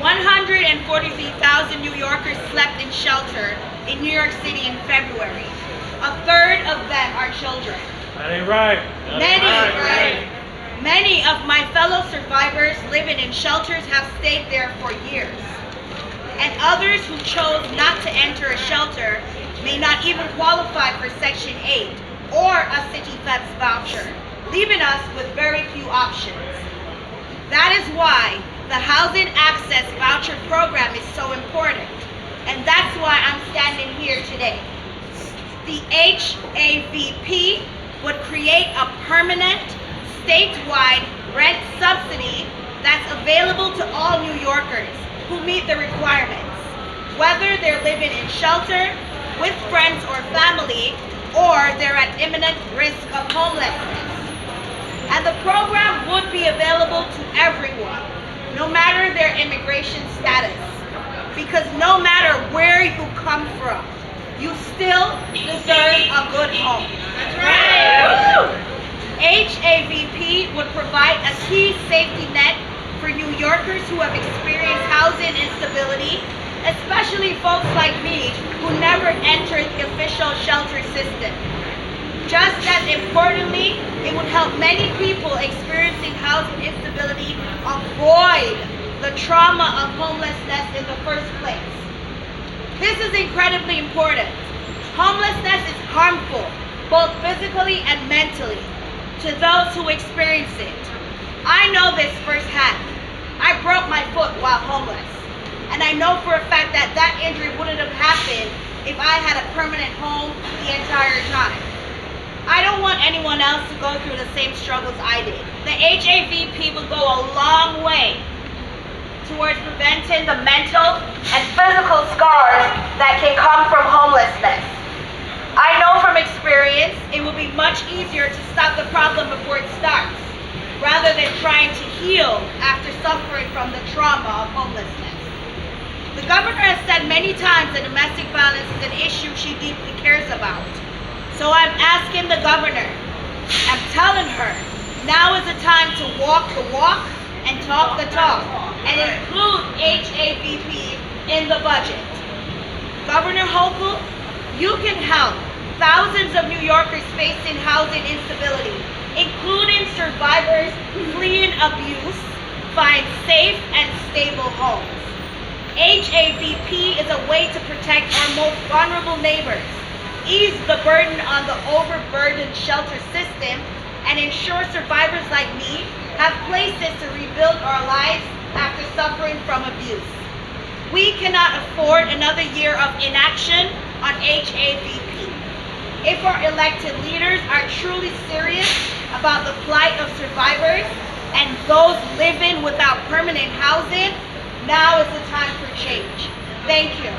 143,000 New Yorkers slept in shelter in New York City in February. A third of them are children. That ain't right. Many of my fellow survivors living in shelters have stayed there for years. And others who chose not to enter a shelter may not even qualify for Section 8 or a City Feds voucher, leaving us with very few options. That is why the Housing Access Voucher Program is so important, and that's why I'm standing here today. The HAVP would create a permanent, statewide rent subsidy that's available to all New Yorkers who meet the requirements, whether they're living in shelter, with friends or family, or they're at imminent risk of homelessness. And the program would be available to everyone, no matter their immigration status, because no matter where you come from, you still deserve a good home. That's right. HAVP would provide a key safety net for New Yorkers who have experienced housing instability, especially folks like me who never entered the official shelter system. Just as importantly, it would help many people experiencing housing instability avoid the trauma of homelessness in the first place. This is incredibly important. Homelessness is harmful, both physically and mentally, to those who experience it. I know this firsthand. I broke my foot while homeless, and I know for a fact that that injury wouldn't have happened if I had a permanent home the entire time. I don't want anyone else to go through the same struggles I did. The HAVP will go a long way towards preventing the mental and physical scars that can come from homelessness. I know from experience it will be much easier to stop the problem before it starts, rather than trying to heal after suffering from the trauma of homelessness. The governor has said many times that domestic violence is an issue she deeply cares about. So I'm asking the governor, I'm telling her, now is the time to walk the walk and talk the talk, and include HAVP in the budget. Governor Hochul, you can help thousands of New Yorkers facing housing instability, including survivors fleeing abuse, find safe and stable homes. HAVP is a way to protect our most vulnerable neighbors, ease the burden on the overburdened shelter system, and ensure survivors like me have places to rebuild our lives after suffering from abuse. We cannot afford another year of inaction on HAVP. If our elected leaders are truly serious about the plight of survivors and those living without permanent housing, now is the time for change. Thank you.